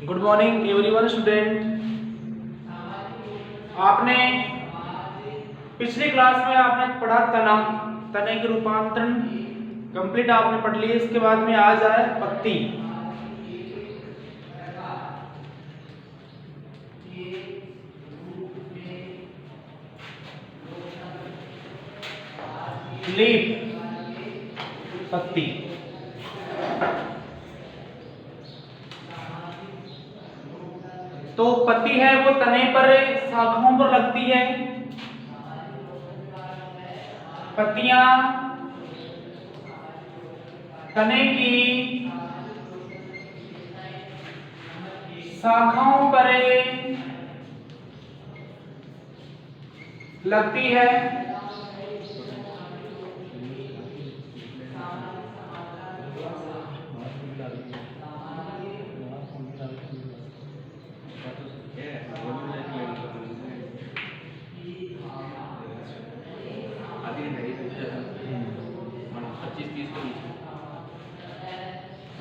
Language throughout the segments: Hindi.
Good morning everyone student. आपने पिछली क्लास में आपने पढ़ा तना, तने के रूपांतरण कंप्लीट आपने पढ़ लिए। इसके बाद में आ जाए पत्ती। लीफ, पत्ती। तो पत्ती है वो तने पर, शाखाओं पर लगती है। पत्तियां तने की शाखाओं पर लगती है।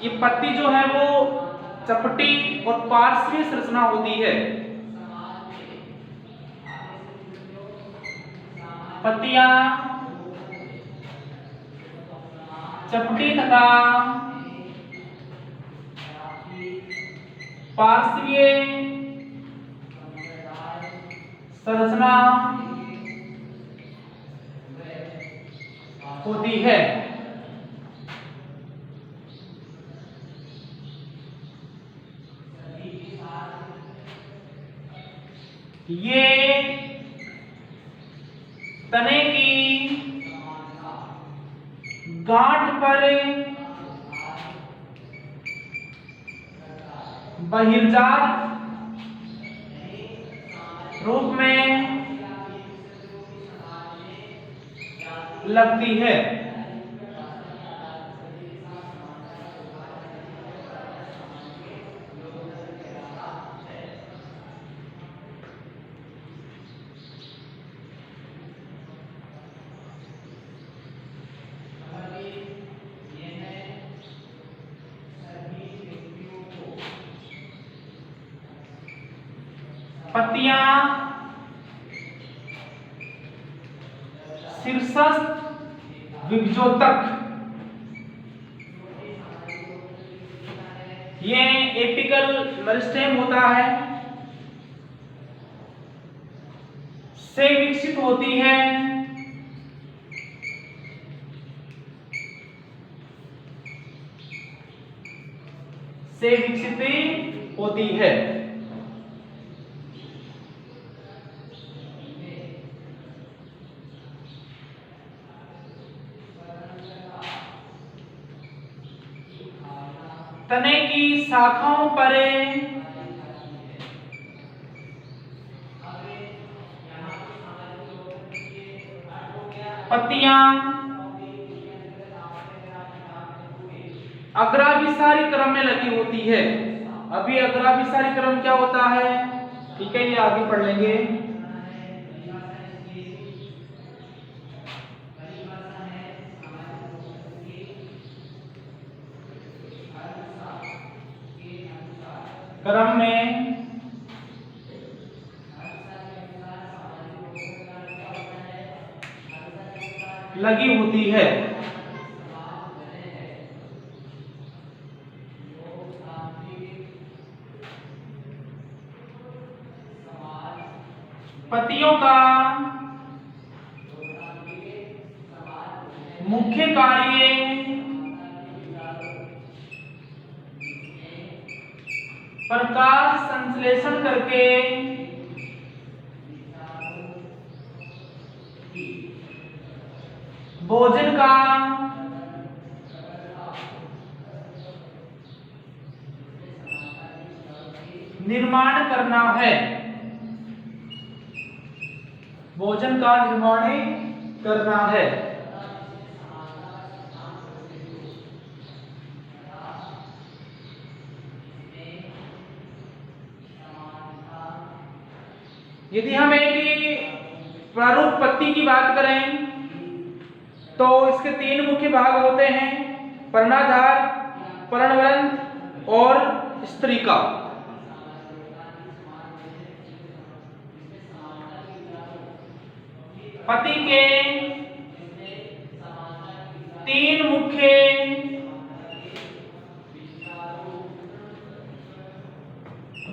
ये पत्ती जो है वो चपटी और पार्श्वीय संरचना होती है। पत्तियां चपटी तथा पार्श्वीय संरचना होती है। ये तने की गांठ पर बहिर्जात रूप में लगती है। पत्तियां शीर्षस्थ विभजोतक, ये एपिकल मेरिस्टेम होता है, से विकसित होती है। से विकसित होती है। तने की शाखाओं पर पत्तियां अग्राभिसारी क्रम में लगी होती है। अभी अग्राभिसारी क्रम क्या होता है, ठीक है, ये आगे पढ़ लेंगे। क्रम में लगी होती है। पत्तियों का मुख्य कार्य प्रकाश संश्लेषण करके भोजन का निर्माण करना है। भोजन का निर्माण करना है। यदि हम एक प्रारूप पत्ती की बात करें तो इसके तीन मुख्य भाग होते हैं, पर्णाधार, पर्णवृंत और स्त्रिका। पति के 3 मुख्य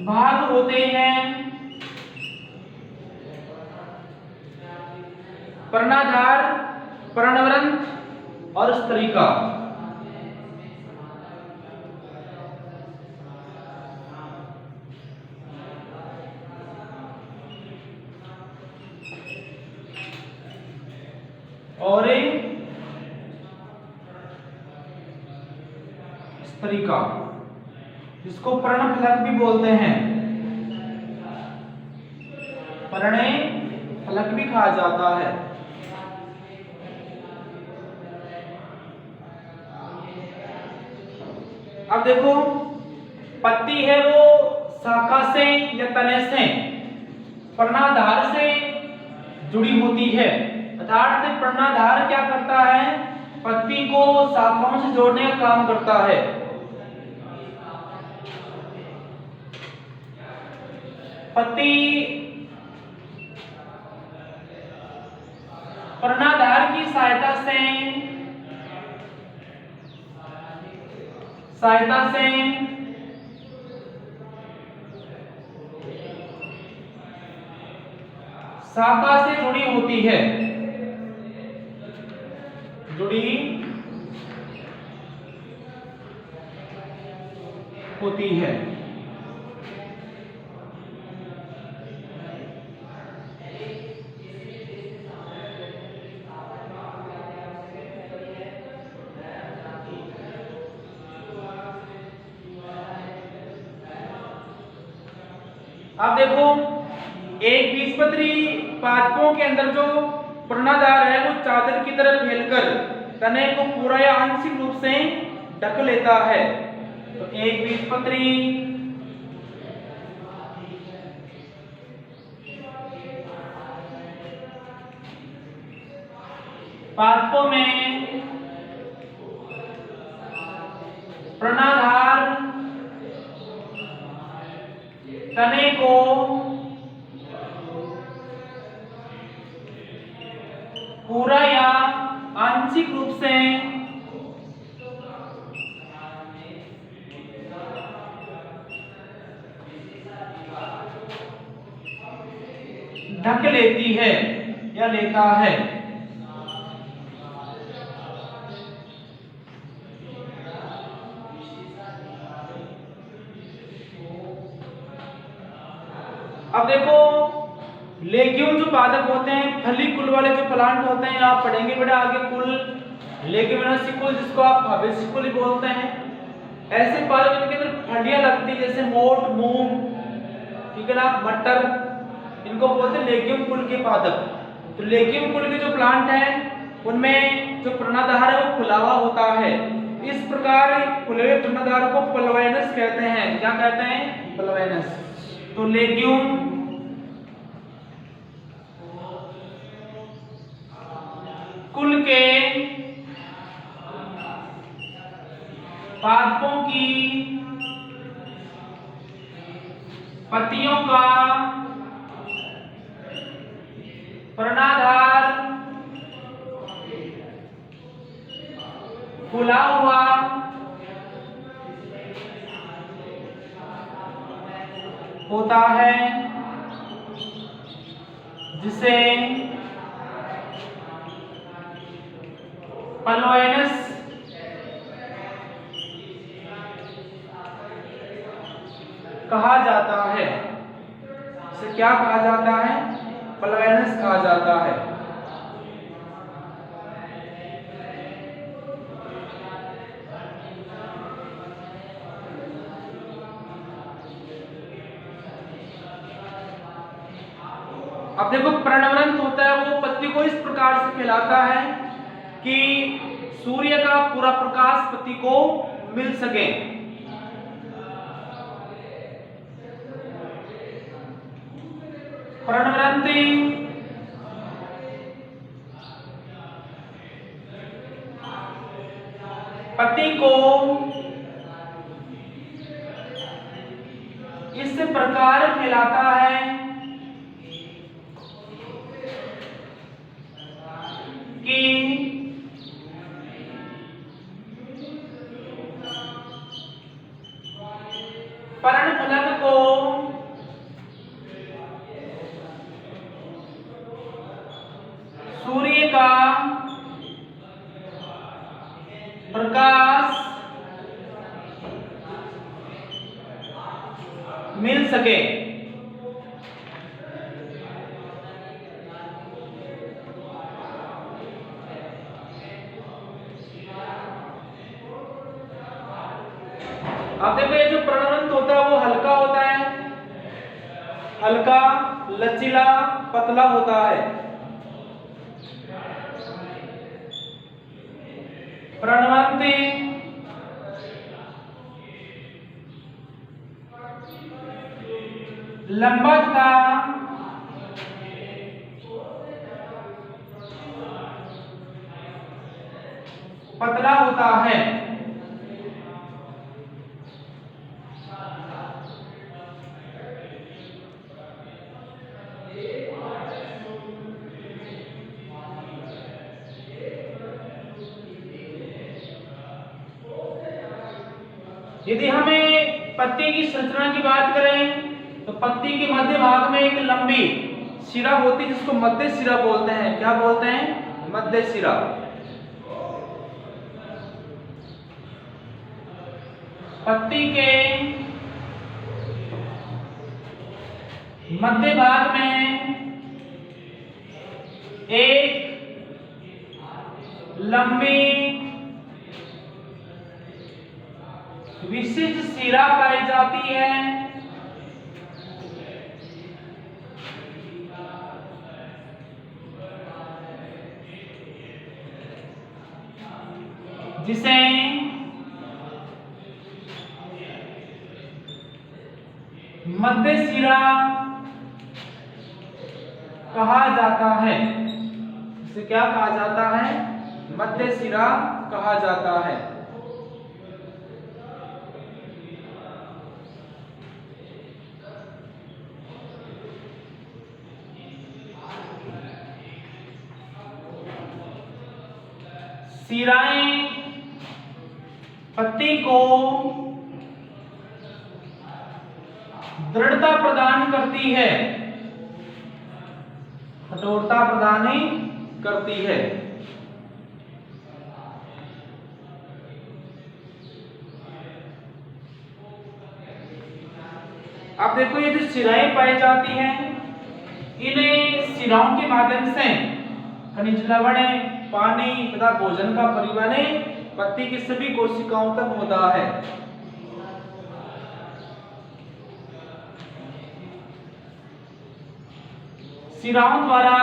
भाग होते हैं। पर्णाधार, पर्णवृंत और स्त्रिका। और स्त्रिका, जिसको पर्णफलक भी बोलते हैं, पर्णे फलक भी कहा जाता है। अब देखो, पत्ती है वो शाखा से या तने से पर्णाधार से जुड़ी होती है। अर्थात पर्णाधार क्या करता है, पत्ती को शाखाओं से जोड़ने का काम करता है। पत्ती पर्णाधार की सहायता से शाखा से जुड़ी होती है, अब देखो, एक बीजपत्री पादपों के अंदर जो पर्णाधार है वो चादर की तरह फैलकर तने को पूरा या आंशिक रूप से ढक लेता है। तो एक बीजपत्री पादपों में पर्णाधार तने को पूरा या आंशिक रूप से ढक लेती है या लेता है। अब देखो, लेग्यूम जो पादप होते हैं, फली कुल वाले जो प्लांट होते हैं, आप पढ़ेंगे बेटा आगे कुल, लेग्यूमिनोसी कुल जिसको आप फैबेसी कुल ही बोलते हैं। ऐसे पादप जिनके अंदर फलियां लगती है, जैसे मोठ, मूंग, ठीक है ना, मटर, इनको बोलते हैं लेग्यूम कुल के पादप। तो लेग्यूम कुल के जो प्लांट हैं उनमें जो पर्णाधार है वो खुला हुआ होता है। इस प्रकार खुले हुए पर्णाधार को पल्वेनस कहते हैं। क्या कहते हैं? पल्वेनस। तो लेग्यूम कुल के पादपों की पत्तियों का पर्णाधार खुला हुआ होता है, जिसे पल्वेनस कहा जाता है। इसे क्या कहा जाता है? पल्वेनस कहा जाता है। अब देखो, पर्णवृंत होता है वो पत्ती को इस प्रकार से फैलाता है कि सूर्य का पूरा प्रकाश पत्ती को मिल सके। पर्णवृंती पत्ती को इस प्रकार फैलाता है प्रकाश मिल सके। अब देखो ये जो प्रणवंत होता है वो हल्का होता है, हल्का, लचीला, पतला होता है। प्रणवंती लंबा तथा पतला होता है। यदि हमें पत्ती की संरचना की बात करें तो पत्ती के मध्य भाग में एक लंबी शिरा होती है जिसको मध्य शिरा बोलते हैं। क्या बोलते हैं? मध्य शिरा। पत्ती के मध्य भाग में एक लंबी विशिष्ट शिरा पाई जाती है जिसे मध्य शिरा कहा जाता है। इसे क्या कहा जाता है? मध्य शिरा कहा जाता है। शिराएं पत्ती को दृढ़ता प्रदान करती है, कठोरता प्रदान करती है। अब देखो ये जो शिराएं पाई जाती हैं, इन शिराओं के माध्यम से खनिज लवण, पानी तथा भोजन का परिवहन पत्ती की सभी कोशिकाओं तक होता है। शिराओं द्वारा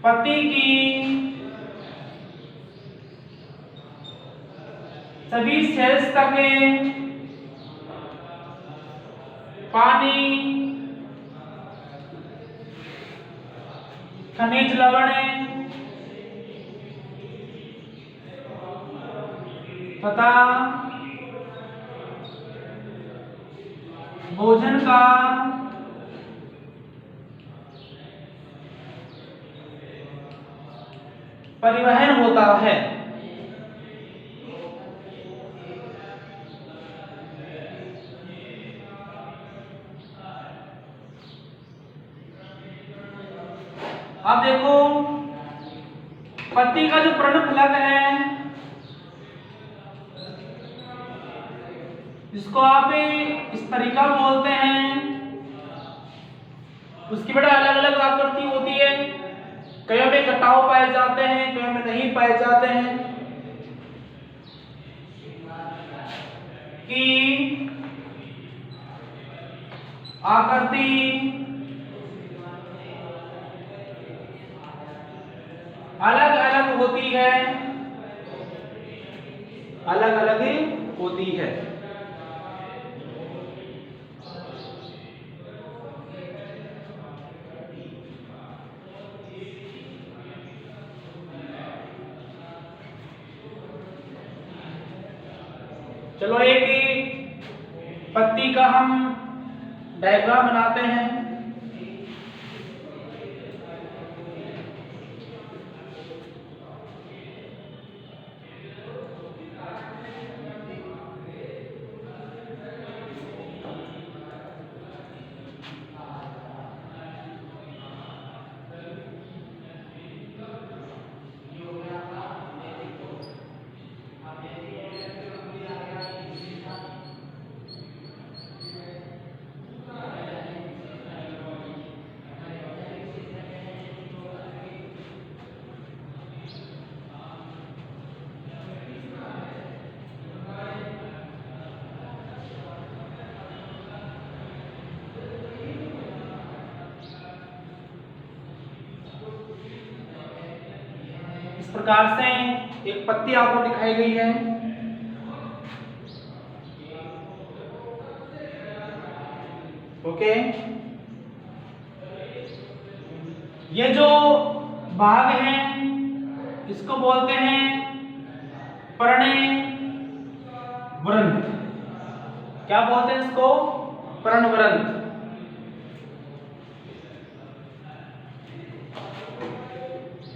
पत्ती की सभी सेल्स तक पानी, खनिज लवण तथा भोजन का परिवहन होता है। अब देखो पत्ती का जो पर्णफलक है जिसको आप स्तरिका बोलते हैं, उसकी बड़ा अलग अलग आकृति होती है। कईयों में कटाव पाए जाते हैं, कईयों में नहीं पाए जाते हैं। कि आकृति अलग अलग होती है, अलग अलग होती है। चलो एक पत्ती का हम डायग्राम बनाते हैं। प्रकार से एक पत्ती आपको दिखाई गई है। ओके, ये जो भाग है इसको बोलते हैं पर्णवृंत। क्या बोलते हैं इसको? पर्णवृंत।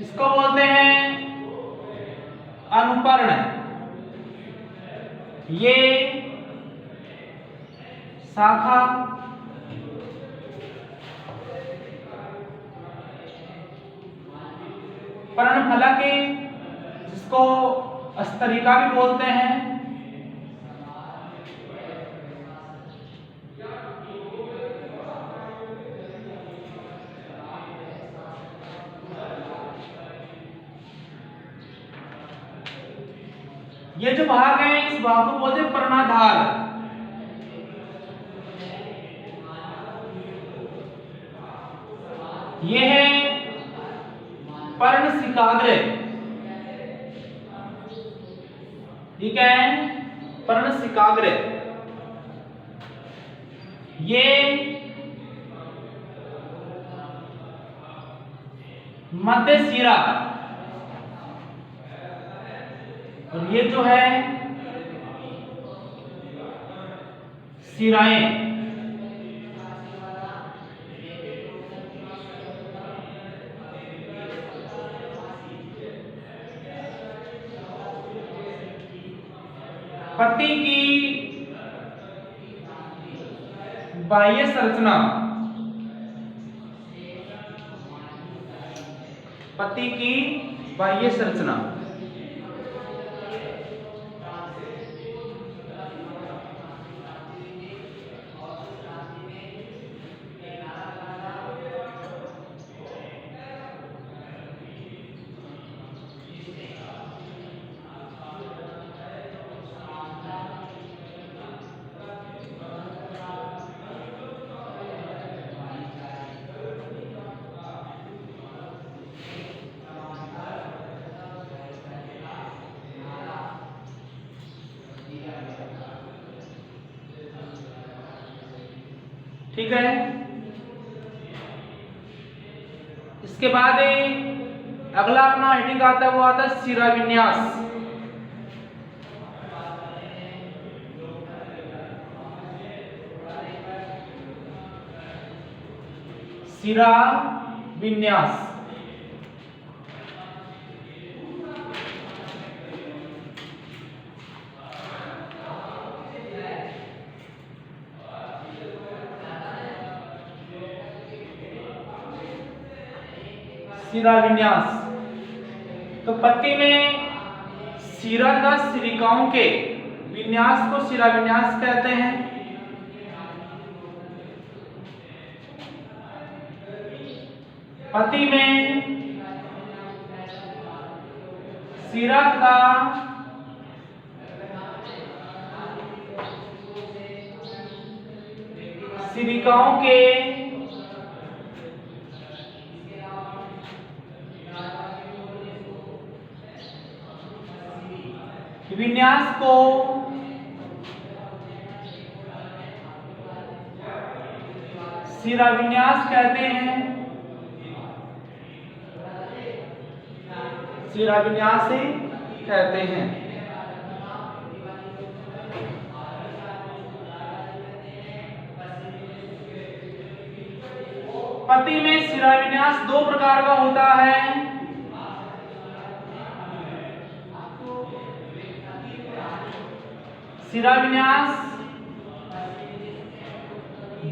इसको बोलते हैं अनुपर्ण। ये शाखा पर्णफलक, जिसको स्तरिका भी बोलते हैं, ये जो भाग है इस भाग को बोलते हैं पर्णाधार। ये है पर्णशिखाग्र। ठीक है, पर्णशिखाग्र। ये मध्य शिरा, और ये जो है शिराएं। पत्ती की बाह्य संरचना, पत्ती की बाह्य संरचना ठीक है। इसके बाद अगला अपना हेडिंग आता है, वो आता है शिरा विन्यास। शिरा विन्यास। शिरा विन्यास। तो पत्ती में शिरा तथा शिरिकाओं के विन्यास को शिरा विन्यास कहते हैं। पत्ती में शिरा तथा शिरिकाओं के विन्यास को शिरा विन्यास कहते हैं। शिरा विन्यास ही कहते हैं। पत्ती में शिरा विन्यास दो प्रकार का होता है। शिरा विन्यास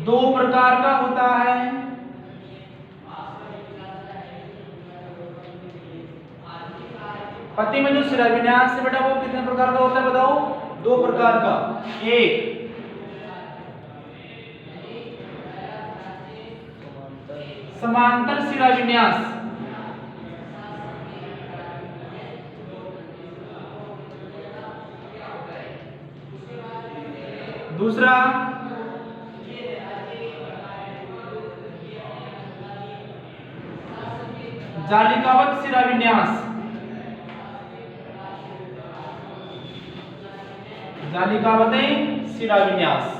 दो प्रकार का होता है। पत्ती में जो शिरा विन्यास है बेटा वो कितने प्रकार का होता है बताओ? दो प्रकार का। एक समांतर शिरा विन्यास, दूसरा जालिकावत शिरा विन्यास। जाली का बताएं सिरा विन्यास।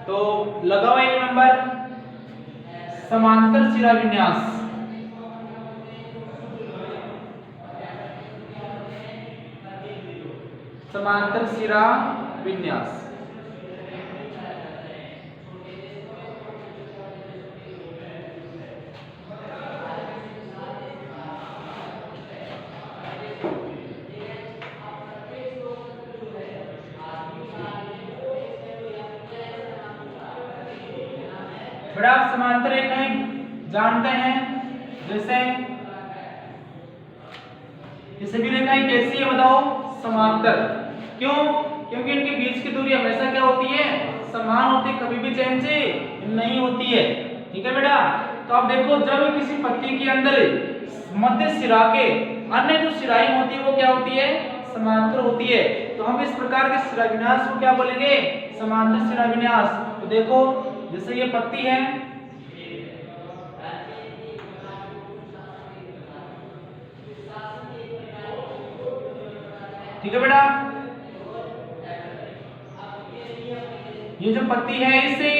तो लगाओ एक नंबर समांतर सिरा विन्यास। समांतर सिरा विन्यास। बड़ा आप समांतर रेखाएं जानते हैं, जैसे ये सभी रेखाएं कैसी है बताओ? समांतर। क्यों? क्योंकि इनके बीच की दूरी हमेशा क्या होती है? समान होती है, कभी भी चेंज नहीं होती है। ठीक है बेटा? तो अब देखो, जब किसी पत्ती के अंदर मध्य सिरा के अन्य जो सिराएं होती है वो क्या होती है? समांतर होती है। तो हम इस प्रकार के सिरा विन्यास को क्या बोलेंगे? समांतर सिरा विन्यास। तो देखो, जैसे ये पत्ती है, ठीक है बेटा? ये जो पत्ती है, इसे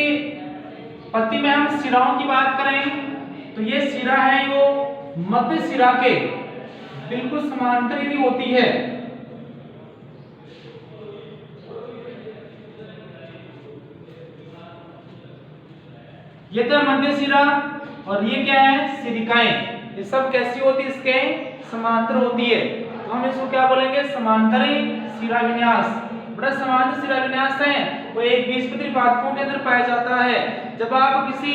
पत्ती में हम सिराओं की बात करें तो ये सिरा है वो मध्य सिरा के बिल्कुल समांतर ही होती है। ये तो मध्य सिरा, और ये क्या है? सिरिकाएं। ये सब कैसी होती है? इसके समांतर होती है। तो हम इसको क्या बोलेंगे? समांतरी सिरा विन्यास। बड़ा समांतर सिरा विन्यास है वो एक बीजपत्री पादपों के अंदर पाया जाता है। जब आप किसी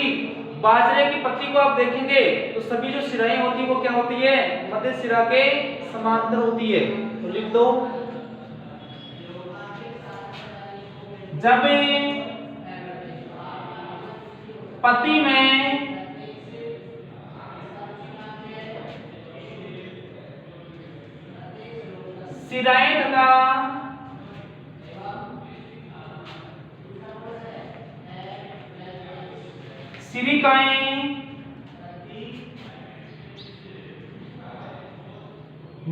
बाजरे की पत्ती को आप देखेंगे तो सभी जो सिराएं होती है वो क्या होती है? मध्य सिरा के समांतर होती है। तो लिख दो, जब पत्ती में सिराएं तथा सिरिकाएं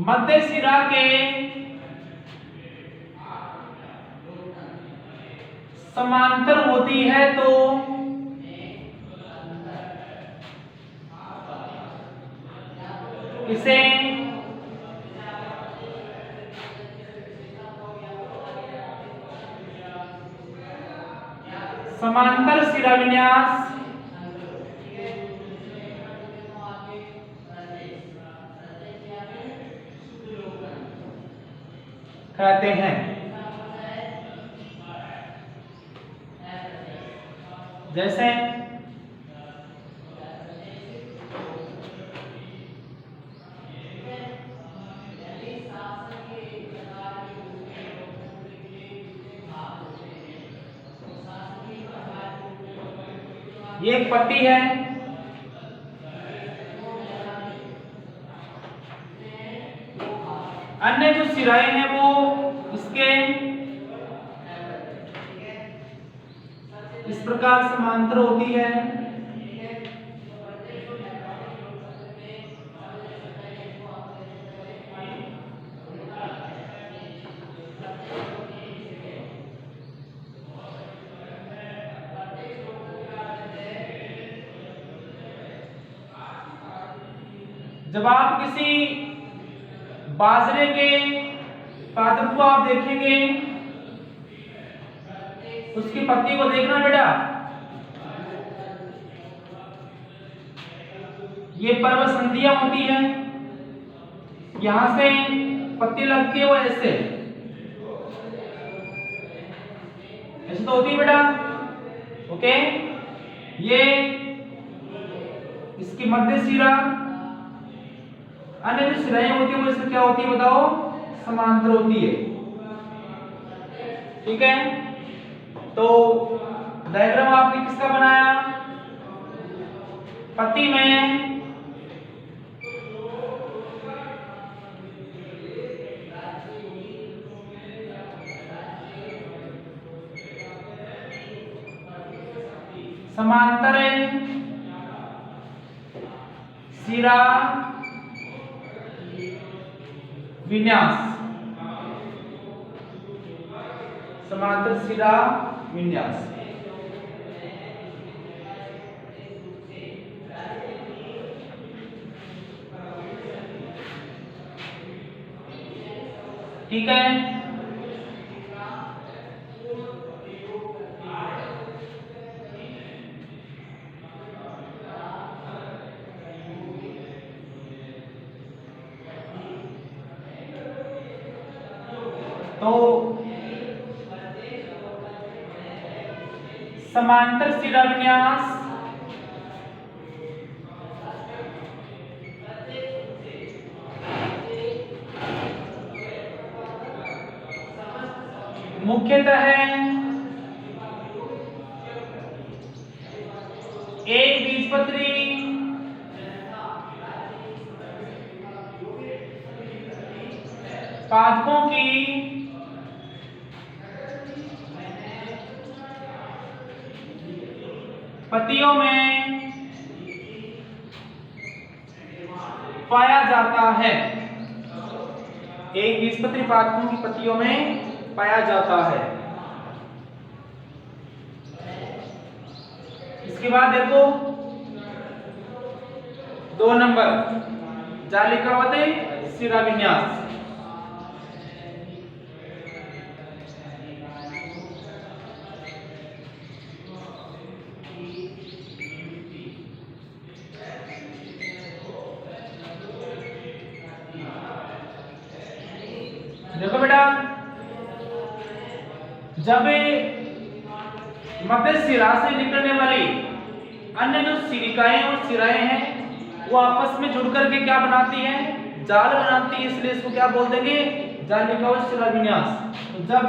मध्य सिरा के समांतर होती है तो इसे समांतर सिरा विन्यास कहते हैं। जैसे ये एक पट्टी है, अन्य जो सिराएं हैं वो इसके इस प्रकार समांतर होती है। जब आप किसी बाजरे के पादप को आप देखेंगे, उसकी पत्ती को देखना बेटा, ये पर्वसंधियां होती है, यहां से पत्ती लगती है वो ऐसे ऐसे तो होती है बेटा। ओके, ये इसकी मध्य सिरा, अन्य जो सिराएं होती है वो इसमें क्या होती है बताओ? समांतर होती है। ठीक है, तो डायग्राम आपने किसका बनाया? पत्ती में समांतर सिरा विन्यास, समांतर सिरा विन्यास। ठीक है, तो समांतर सिरा विन्यास मुख्यतः एक बीजपत्री पादपों की पत्तियों में पाया जाता है। एक बीजपत्री पादपों की पत्तियों में पाया जाता है। इसके बाद देखो 2 नंबर जालिकावत सिरा विन्यास। देखो बेटा, जब मध्य सिरा से निकलने वाली अन्य जो सिरिकाएं और सिराएं हैं वो आपस में जुड़ करके क्या बनाती हैं, जाल बनाती है, इसलिए इसको क्या बोल देंगे, जालिकावत सिरा विन्यास। तो जब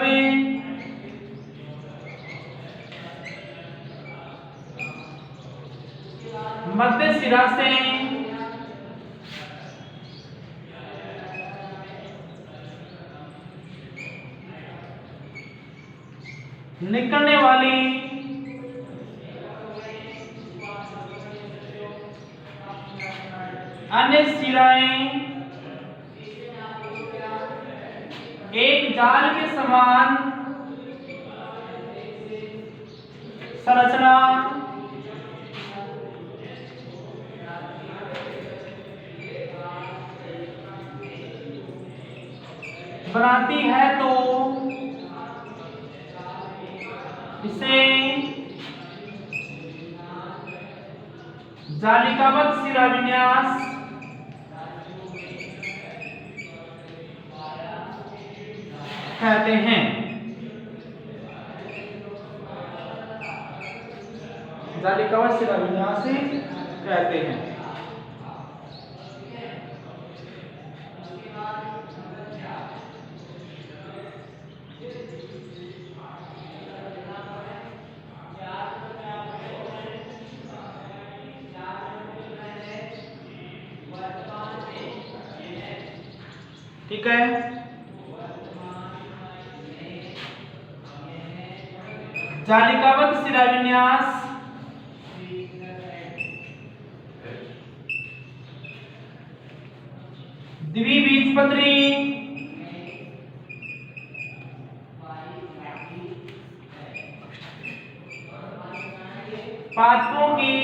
मध्य सिरा से निकलने वाली अन्य सिराएं एक जाल के समान संरचना बनाती है तो इसे जालिकावत सिरा विन्यास कहते हैं। जालिकावत सिरा विन्यास कहते हैं। ठीक है, जालिकावत सिरा विन्यास द्विबीजपत्री पादपों की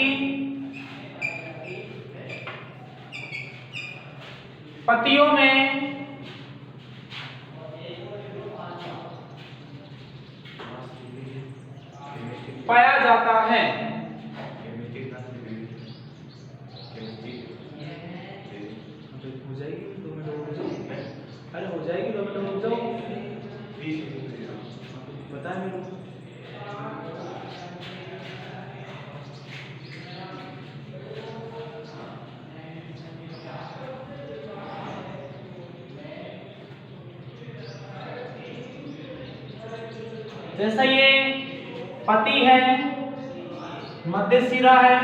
पत्तियों में पाया जाता है। हो जाएगी 2 मिनट रुक जाओ। अरे हो जाएगी 2 मिनट रुक जाओ। बता मेरे को। जैसा ये पति है, मध्य सिरा है,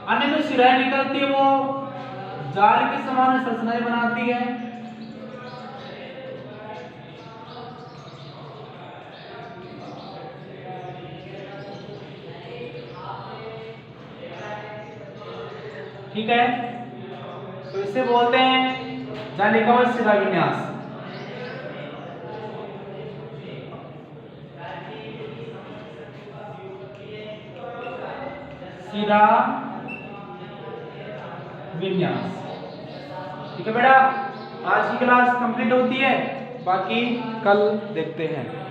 अन्य जो सिराएं निकलती है वो जाल के समान संरचनाएं बनाती है। ठीक है, तो इसे बोलते हैं जहां लिखा हुआ शिरा विन्यास। शिरा विन्यास। ठीक है बेटा, आज की क्लास कंप्लीट होती है, बाकी कल देखते हैं।